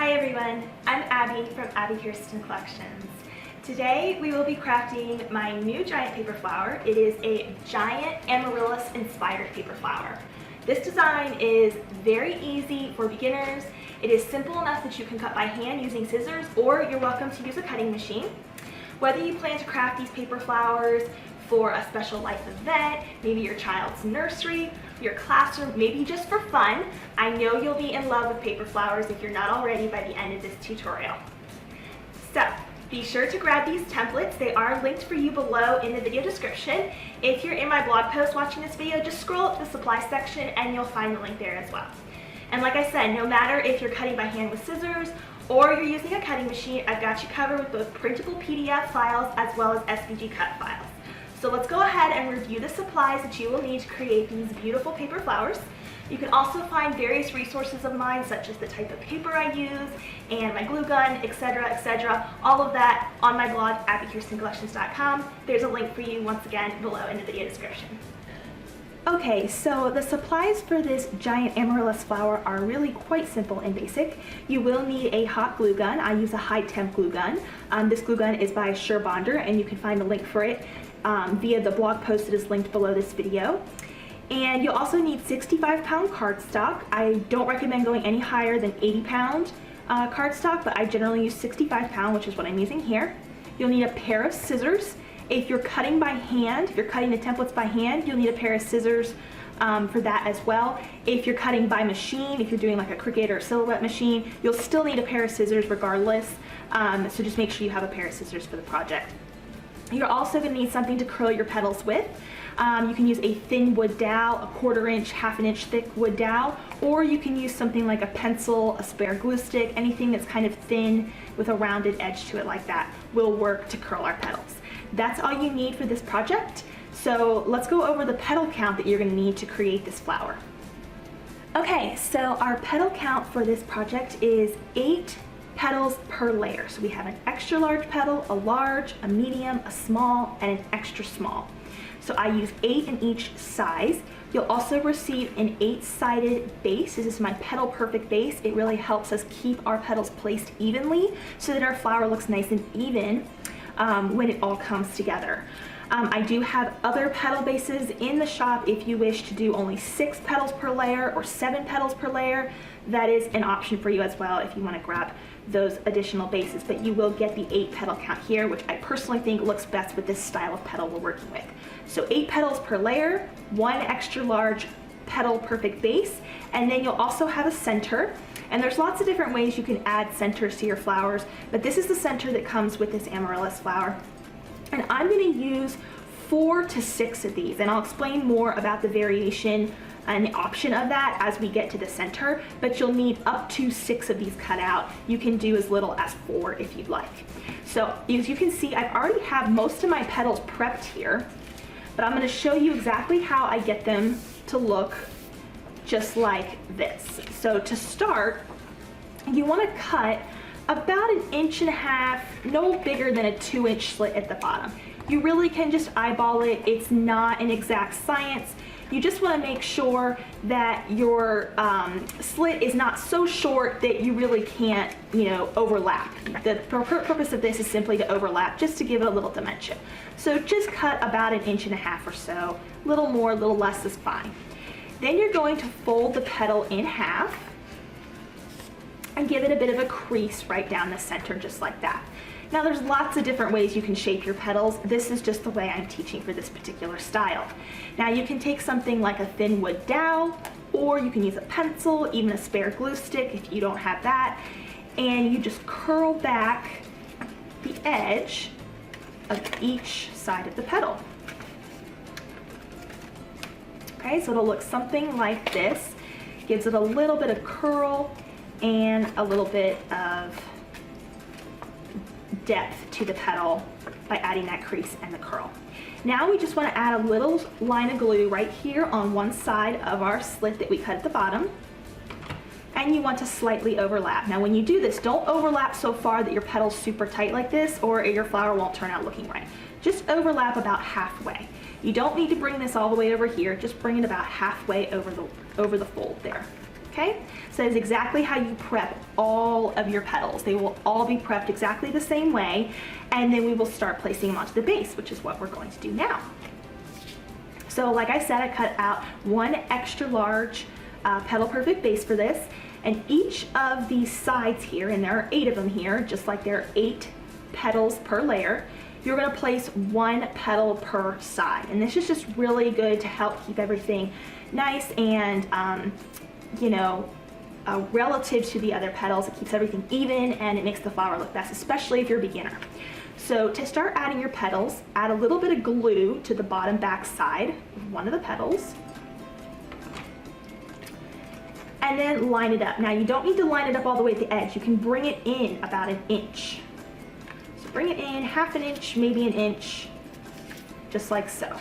Hi everyone, I'm Abby from Abbi Kirsten Collections. Today we will be crafting my new giant paper flower. It is a giant Amaryllis inspired paper flower. This design is very easy for beginners. It is simple enough that you can cut by hand using scissors, or you're welcome to use a cutting machine. Whether you plan to craft these paper flowers for a special life event, maybe your child's nursery, your classroom, maybe just for fun, I know you'll be in love with paper flowers if you're not already by the end of this tutorial. So, be sure to grab these templates. They are linked for you below in the video description. If you're in my blog post watching this video, just scroll up the supply section and you'll find the link there as well. And like I said, no matter if you're cutting by hand with scissors or you're using a cutting machine, I've got you covered with both printable PDF files as well as SVG cut files. So let's go ahead and review the supplies that you will need to create these beautiful paper flowers. You can also find various resources of mine, such as the type of paper I use and my glue gun, etc., all of that on my blog, abbikirstencollections.com. There's a link for you once again below in the video description. Okay, so the supplies for this giant Amaryllis flower are really quite simple and basic. You will need a hot glue gun. I use a high temp glue gun. This glue gun is by Bonder, and you can find the link for it via the blog post that is linked below this video. And you'll also need 65-pound cardstock. I don't recommend going any higher than 80-pound cardstock, but I generally use 65-pound, which is what I'm using here. You'll need a pair of scissors. If you're cutting by hand, if you're cutting the templates by hand, you'll need a pair of scissors for that as well. If you're cutting by machine, if you're doing like a Cricut or a Silhouette machine, you'll still need a pair of scissors regardless. So just make sure you have a pair of scissors for the project. You're also going to need something to curl your petals with. You can use a thin wood dowel, a 1/4 inch, 1/2 inch thick wood dowel, or you can use something like a pencil, a spare glue stick, anything that's kind of thin with a rounded edge to it like that will work to curl our petals. That's all you need for this project. So let's go over the petal count that you're going to need to create this flower. Okay, so our petal count for this project is 8 petals per layer. So we have an extra large petal, a large, a medium, a small, and an extra small. So I use 8 in each size. You'll also receive an 8-sided base. This is my Petal Perfect base. It really helps us keep our petals placed evenly so that our flower looks nice and even when it all comes together. I do have other petal bases in the shop if you wish to do only 6 petals per layer or 7 petals per layer. That is an option for you as well if you want to grab those additional bases, but you will get the 8 petal count here, which I personally think looks best with this style of petal we're working with. So 8 petals per layer, 1 extra large Petal Perfect base, and then you'll also have a center. And there's lots of different ways you can add centers to your flowers, but this is the center that comes with this Amaryllis flower. And I'm going to use 4 to 6 of these, and I'll explain more about the variation and the option of that as we get to the center, but you'll need up to 6 of these cut out. You can do as little as 4 if you'd like. So as you can see, I already have most of my petals prepped here, but I'm going to show you exactly how I get them to look just like this. So to start, you want to cut about 1.5 inches, no bigger than a 2-inch slit at the bottom. You really can just eyeball it. It's not an exact science. You just want to make sure that your slit is not so short that you really can't, overlap. The purpose of this is simply to overlap, just to give it a little dimension. So just cut about 1.5 inches or so. A little more, a little less is fine. Then you're going to fold the petal in half and give it a bit of a crease right down the center, just like that. Now there's lots of different ways you can shape your petals. This is just the way I'm teaching for this particular style. Now you can take something like a thin wood dowel, or you can use a pencil, even a spare glue stick if you don't have that, and you just curl back the edge of each side of the petal. Okay, so it'll look something like this. Gives it a little bit of curl and a little bit of depth to the petal by adding that crease and the curl. Now we just want to add a little line of glue right here on one side of our slit that we cut at the bottom, and you want to slightly overlap. Now when you do this, don't overlap so far that your petal's super tight like this, or your flower won't turn out looking right. Just overlap about halfway. You don't need to bring this all the way over here, just bring it about halfway over the fold there. Okay, so that's exactly how you prep all of your petals. They will all be prepped exactly the same way, and then we will start placing them onto the base, which is what we're going to do now. So like I said, I cut out one extra large Petal Perfect base for this, and each of these sides here, and there are 8 of them here, just like there are 8 petals per layer, you're going to place 1 petal per side. And this is just really good to help keep everything nice and you know, relative to the other petals. It keeps everything even and it makes the flower look best, especially if you're a beginner. So to start adding your petals, add a little bit of glue to the bottom back side of one of the petals. And then line it up. Now you don't need to line it up all the way at the edge. You can bring it in about 1 inch. So bring it in 1/2 inch, maybe 1 inch, just like so.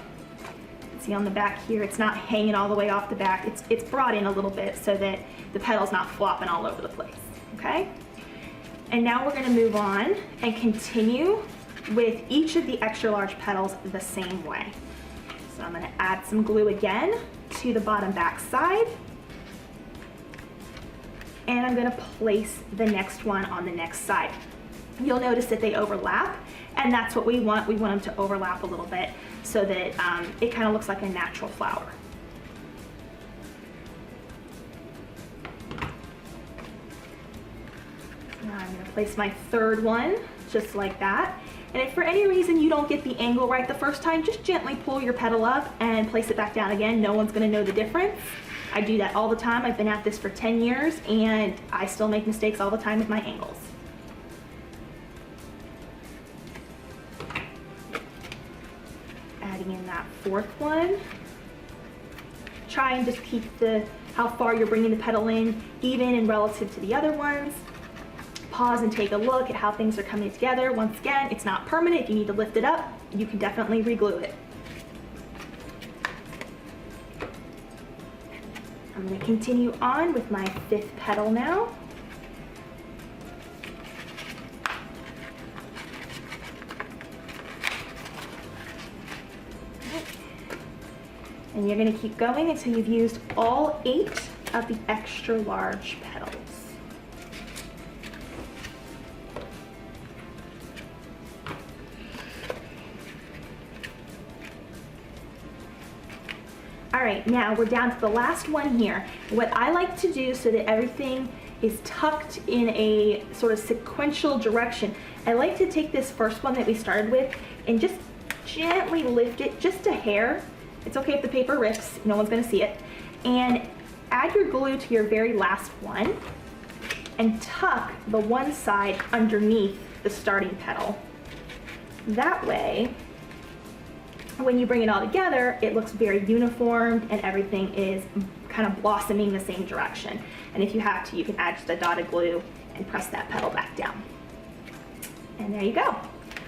See on the back here, it's not hanging all the way off the back. It's brought in a little bit so that the petal's not flopping all over the place, okay? And now we're gonna move on and continue with each of the extra large petals the same way. So I'm gonna add some glue again to the bottom back side, and I'm gonna place the next one on the next side. You'll notice that they overlap, and that's what we want. We want them to overlap a little bit so that it kind of looks like a natural flower. Now I'm going to place my 3rd one just like that. And if for any reason you don't get the angle right the first time, just gently pull your petal up and place it back down again. No one's going to know the difference. I do that all the time. I've been at this for 10 years and I still make mistakes all the time with my angles. Adding in that 4th one. Try and just keep how far you're bringing the petal in even and relative to the other ones. Pause and take a look at how things are coming together. Once again, it's not permanent. If you need to lift it up, you can definitely re-glue it. I'm going to continue on with my 5th petal now. And you're going to keep going until you've used all 8 of the extra large petals. All right, now we're down to the last one here. What I like to do so that everything is tucked in a sort of sequential direction, I like to take this first one that we started with and just gently lift it just a hair. It's okay if the paper rips, no one's gonna see it. And add your glue to your very last one and tuck the one side underneath the starting petal. That way, when you bring it all together, it looks very uniformed and everything is kind of blossoming the same direction. And if you have to, you can add just a dot of glue and press that petal back down. And there you go.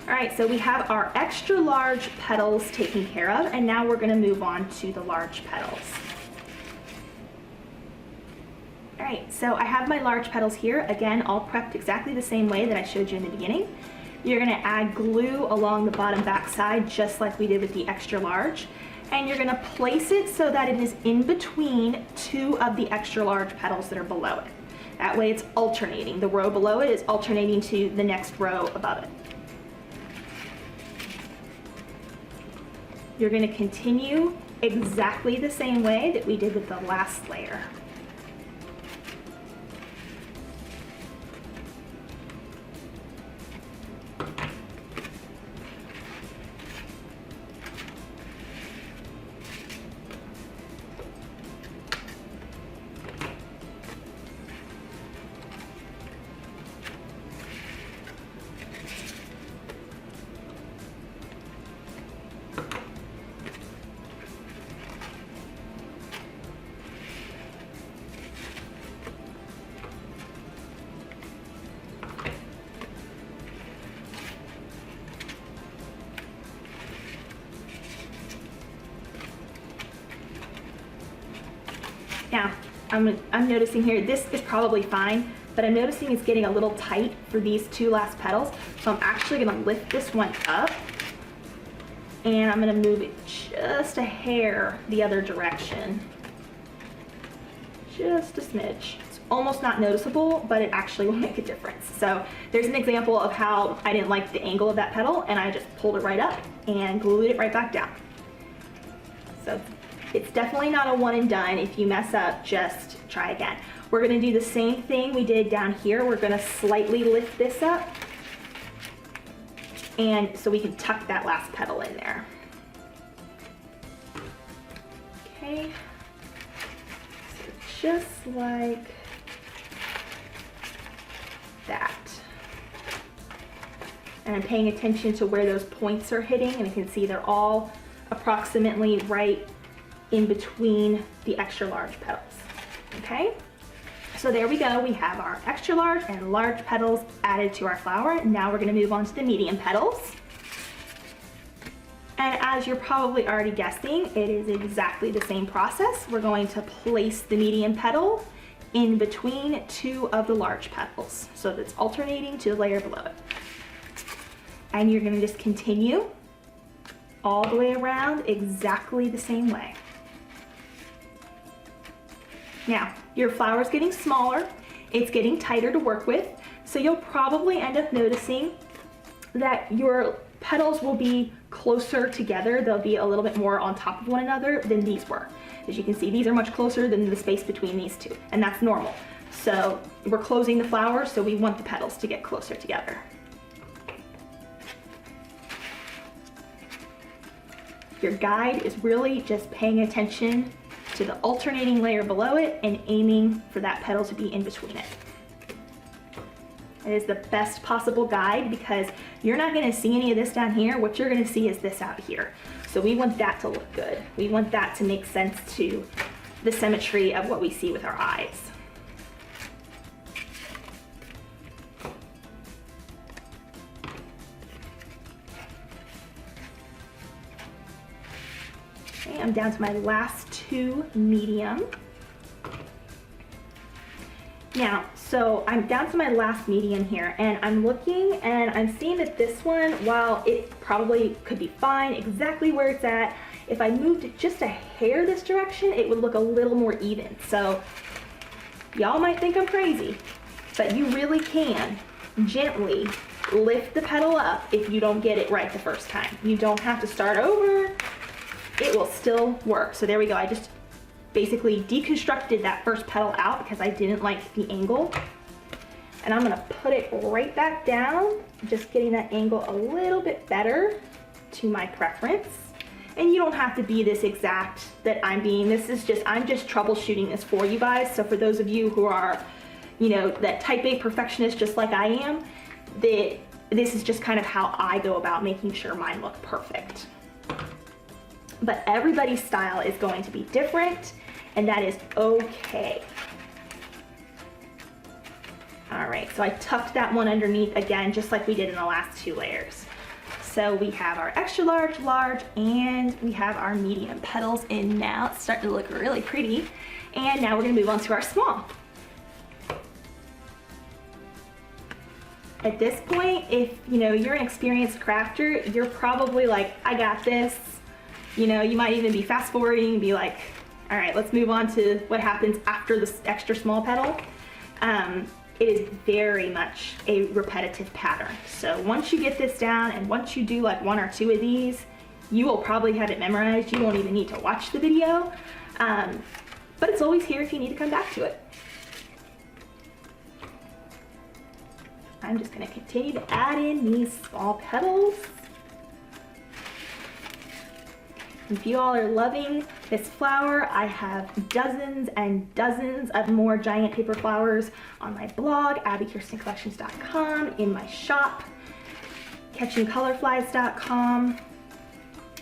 All right, so we have our extra large petals taken care of, and now we're gonna move on to the large petals. All right, so I have my large petals here, again, all prepped exactly the same way that I showed you in the beginning. You're gonna add glue along the bottom back side, just like we did with the extra large, and you're gonna place it so that it is in between 2 of the extra large petals that are below it. That way it's alternating. The row below it is alternating to the next row above it. You're gonna continue exactly the same way that we did with the last layer. Now, I'm noticing here, this is probably fine, but I'm noticing it's getting a little tight for these 2 last petals. So I'm actually gonna lift this one up and I'm gonna move it just a hair the other direction. just a smidge. It's almost not noticeable, but it actually will make a difference. So there's an example of how I didn't like the angle of that petal, and I just pulled it right up and glued it right back down. So it's definitely not a one and done. If you mess up, just try again. We're gonna do the same thing we did down here. We're gonna slightly lift this up, and so we can tuck that last petal in there. Okay, so just like that. And I'm paying attention to where those points are hitting, and you can see they're all approximately right in between the extra large petals. Okay, so there we go. We have our extra large and large petals added to our flower. Now we're going to move on to the medium petals. And as you're probably already guessing, it is exactly the same process. We're going to place the medium petal in between two of the large petals, so that it's alternating to the layer below it. And you're going to just continue all the way around exactly the same way. Now, your flower's getting smaller, it's getting tighter to work with, so you'll probably end up noticing that your petals will be closer together. They'll be a little bit more on top of one another than these were. As you can see, these are much closer than the space between these two, and that's normal. So we're closing the flower, so we want the petals to get closer together. Your guide is really just paying attention to the alternating layer below it and aiming for that petal to be in between it. It is the best possible guide because you're not going to see any of this down here. What you're going to see is this out here. So we want that to look good. We want that to make sense to the symmetry of what we see with our eyes. Okay, I'm down to my last two medium. Now, so I'm down to my last medium here, and I'm looking and I'm seeing that this one, while it probably could be fine exactly where it's at, if I moved it just a hair this direction, it would look a little more even. So y'all might think I'm crazy, but you really can gently lift the petal up if you don't get it right the first time. You don't have to start over. It will still work. So there we go. I just basically deconstructed that first petal out because I didn't like the angle. And I'm gonna put it right back down, just getting that angle a little bit better to my preference. And you don't have to be this exact that I'm being. This is just, I'm just troubleshooting this for you guys. So for those of you who are, you know, that type A perfectionist just like I am, this is just kind of how I go about making sure mine look perfect. But everybody's style is going to be different, and that is okay. All right, so I tucked that one underneath again, just like we did in the last two layers. So we have our extra large, large, and we have our medium petals in now. It's starting to look really pretty. And now we're gonna move on to our small. At this point, if you know you're an experienced crafter, you're probably like, I got this. You know, you might even be fast forwarding and be like, all right, let's move on to what happens after this extra small petal. It is very much a repetitive pattern. So once you get this down and once you do like one or two of these, you will probably have it memorized. You won't even need to watch the video, but it's always here if you need to come back to it. I'm just gonna continue to add in these small petals. If you all are loving this flower, I have dozens and dozens of more giant paper flowers on my blog, abbikirstencollections.com, in my shop, catchingcolorflies.com.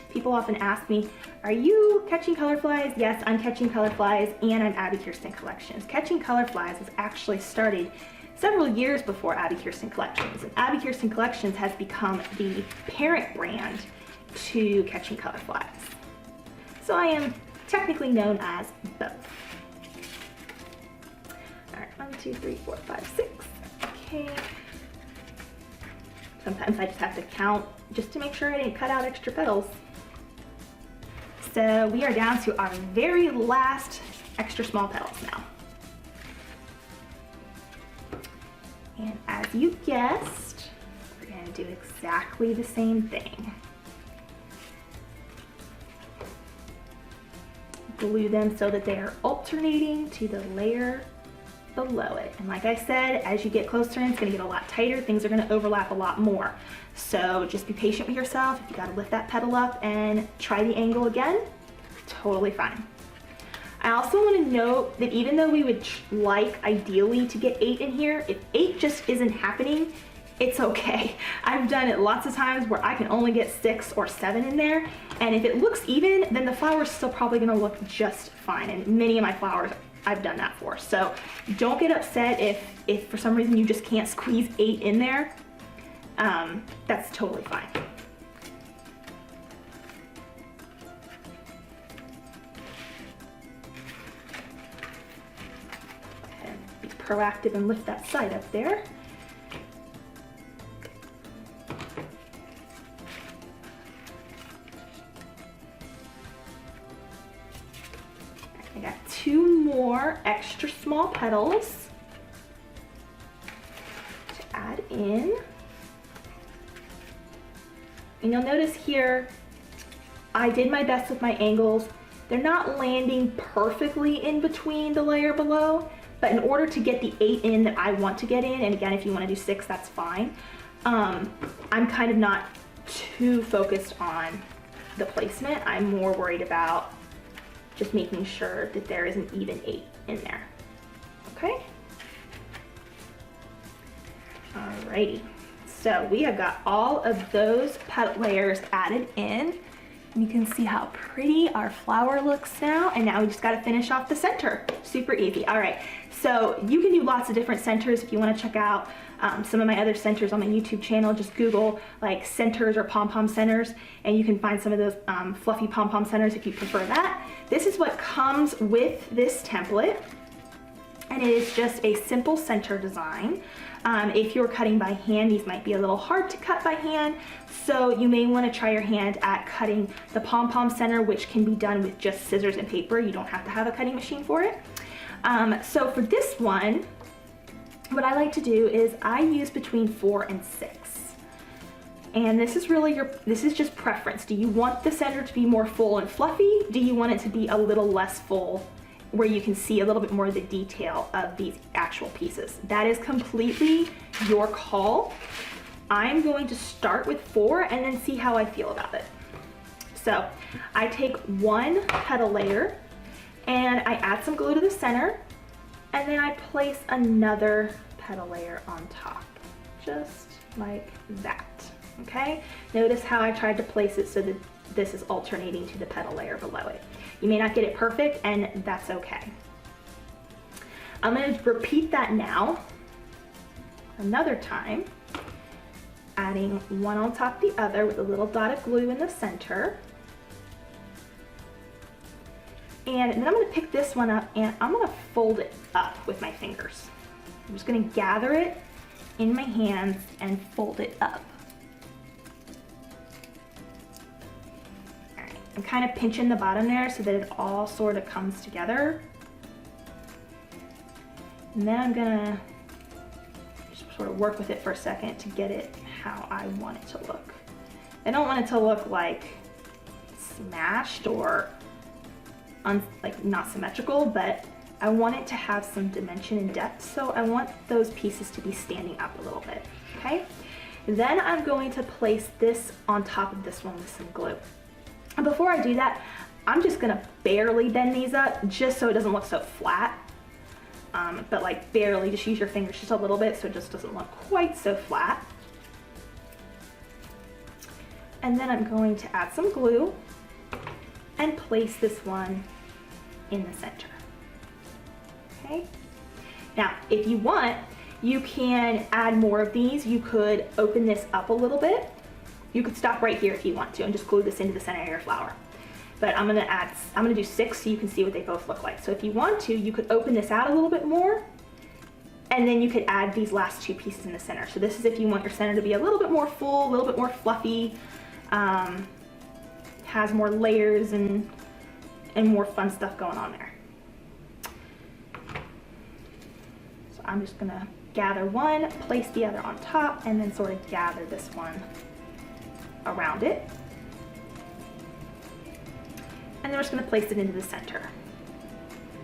People often ask me, are you catching color flies? Yes, I'm catching color flies, and I'm Abbi Kirsten Collections. Catching color flies was actually started several years before Abbi Kirsten Collections, and Abbi Kirsten Collections has become the parent brand to Catching Color Flies. So I am technically known as both. All right, 1, 2, 3, 4, 5, 6. Okay. Sometimes I just have to count just to make sure I didn't cut out extra petals. So we are down to our very last extra small petals now. And as you guessed, we're going to do exactly the same thing. Glue them so that they are alternating to the layer below it. And like I said, as you get closer in, it's going to get a lot tighter. Things are going to overlap a lot more. So just be patient with yourself. If you got to lift that petal up and try the angle again, totally fine. I also want to note that even though we would like ideally to get 8 in here, if 8 just isn't happening, it's okay. I've done it lots of times where I can only get 6 or 7 in there, and if it looks even, then the flower's still probably going to look just fine. And many of my flowers I've done that for. So don't get upset if for some reason you just can't squeeze 8 in there. That's totally fine. And be proactive and lift that side up there. I got 2 more extra small petals to add in. And you'll notice here, I did my best with my angles. They're not landing perfectly in between the layer below, but in order to get the 8 in that I want to get in, and again, if you want to do 6, that's fine. I'm kind of not too focused on the placement. I'm more worried about just making sure that there is an even 8 in there. Okay? Alrighty. So we have got all of those petal layers added in. And you can see how pretty our flower looks now. And now we just gotta finish off the center. Super easy. All right, so you can do lots of different centers. If you wanna check out some of my other centers on my YouTube channel, just Google like centers or pom-pom centers, and you can find some of those fluffy pom-pom centers if you prefer that. This is what comes with this template. And it is just a simple center design. If you're cutting by hand, these might be a little hard to cut by hand, so you may want to try your hand at cutting the pom-pom center, which can be done with just scissors and paper. You don't have to have a cutting machine for it. So for this one, what I like to do is I use between 4 and 6. And this is really this is just preference. Do you want the center to be more full and fluffy? Do you want it to be a little less full, where you can see a little bit more of the detail of these actual pieces? That is completely your call. I'm going to start with 4 and then see how I feel about it. So I take 1 petal layer and I add some glue to the center, and then I place another petal layer on top, just like that, okay? Notice how I tried to place it so that this is alternating to the petal layer below it. You may not get it perfect, and that's okay. I'm going to repeat that now another time, adding one on top of the other with a little dot of glue in the center. And then I'm going to pick this one up and I'm going to fold it up with my fingers. I'm just going to gather it in my hands and fold it up. I'm kind of pinching the bottom there so that it all sort of comes together. And then I'm gonna just sort of work with it for a second to get it how I want it to look. I don't want it to look like smashed or like not symmetrical, but I want it to have some dimension and depth, so I want those pieces to be standing up a little bit, okay? Then I'm going to place this on top of this one with some glue. And before I do that, I'm just gonna barely bend these up just so it doesn't look so flat. But like barely, just use your fingers just a little bit so it just doesn't look quite so flat. And then I'm going to add some glue and place this one in the center. Okay? Now, if you want, you can add more of these. You could open this up a little bit. You could stop right here if you want to and just glue this into the center of your flower. But I'm gonna do 6 so you can see what they both look like. So if you want to, you could open this out a little bit more, and then you could add these last 2 pieces in the center. So this is if you want your center to be a little bit more full, a little bit more fluffy, has more layers and more fun stuff going on there. So I'm just gonna gather one, place the other on top, and then sort of gather this one around it. And then we're just going to place it into the center.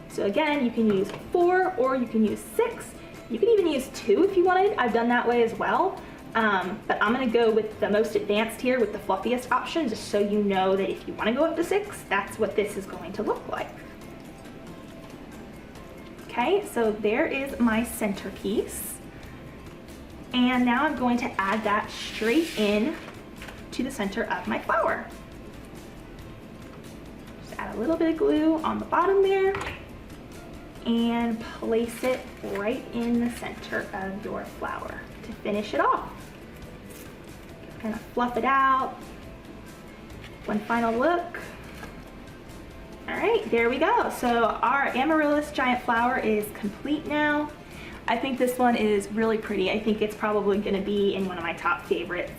So again, you can use 4 or you can use 6. You can even use 2 if you wanted. I've done that way as well. But I'm going to go with the most advanced here with the fluffiest option, just so you know that if you want to go up to 6, that's what this is going to look like. Okay, so there is my centerpiece. And now I'm going to add that straight in to the center of my flower. Just add a little bit of glue on the bottom there and place it right in the center of your flower to finish it off. Kind of fluff it out. One final look. All right, there we go. So our Amaryllis giant flower is complete now. I think this one is really pretty. I think it's probably gonna be in one of my top favorites.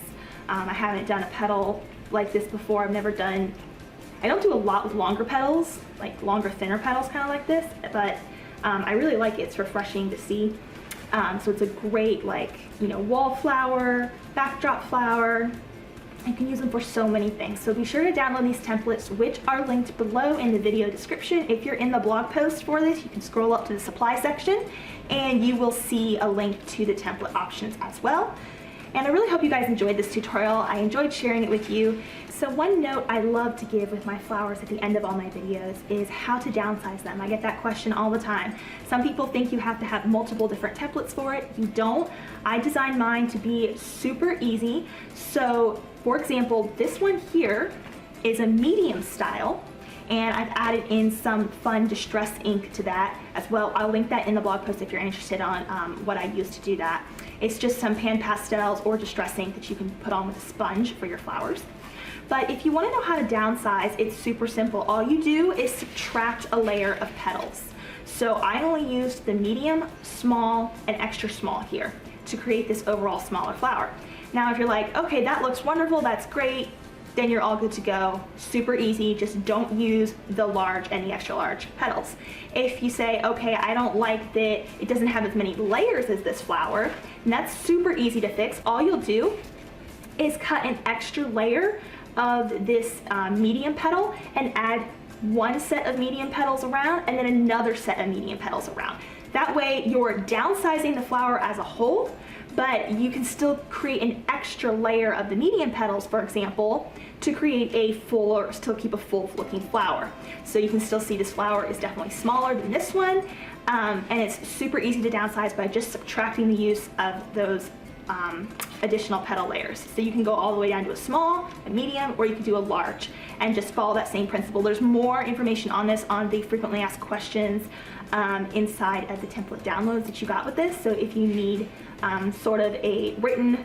I haven't done a petal like this before. I don't do a lot with longer petals, like longer, thinner petals kind of like this, but I really like it. It's refreshing to see. So it's a great, like, you know, wall flower, backdrop flower. You can use them for so many things. So be sure to download these templates, which are linked below in the video description. If you're in the blog post for this, you can scroll up to the supply section and you will see a link to the template options as well. And I really hope you guys enjoyed this tutorial. I enjoyed sharing it with you. So one note I love to give with my flowers at the end of all my videos is how to downsize them. I get that question all the time. Some people think you have to have multiple different templates for it. You don't. I designed mine to be super easy. So for example, this one here is a medium style, and I've added in some fun distress ink to that as well. I'll link that in the blog post if you're interested on what I use to do that. It's just some pan pastels or distress ink that you can put on with a sponge for your flowers. But if you want to know how to downsize, it's super simple. All you do is subtract a layer of petals. So I only used the medium, small, and extra small here to create this overall smaller flower. Now if you're like, okay, that looks wonderful, that's great, then you're all good to go. Super easy, just don't use the large and the extra large petals. If you say, okay, I don't like that it doesn't have as many layers as this flower, and that's super easy to fix. All you'll do is cut an extra layer of this medium petal and add one set of medium petals around and then another set of medium petals around. That way you're downsizing the flower as a whole, but you can still create an extra layer of the medium petals, for example, to create a full, or still keep a full looking flower. So you can still see this flower is definitely smaller than this one, and it's super easy to downsize by just subtracting the use of those additional petal layers. So you can go all the way down to a small, a medium, or you can do a large and just follow that same principle. There's more information on this on the frequently asked questions inside of the template downloads that you got with this. So if you need sort of a written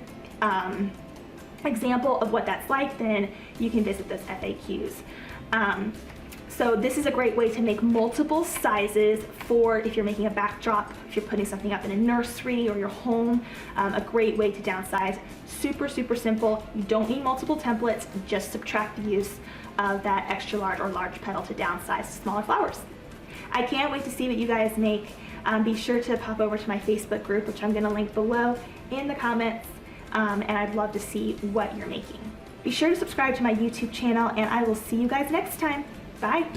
example of what that's like, then you can visit those FAQs. So this is a great way to make multiple sizes for if you're making a backdrop, if you're putting something up in a nursery or your home, a great way to downsize. Super, super simple. You don't need multiple templates, just subtract the use of that extra large or large petal to downsize smaller flowers. I can't wait to see what you guys make. Be sure to pop over to my Facebook group, which I'm gonna link below in the comments, and I'd love to see what you're making. Be sure to subscribe to my YouTube channel, and I will see you guys next time. Bye.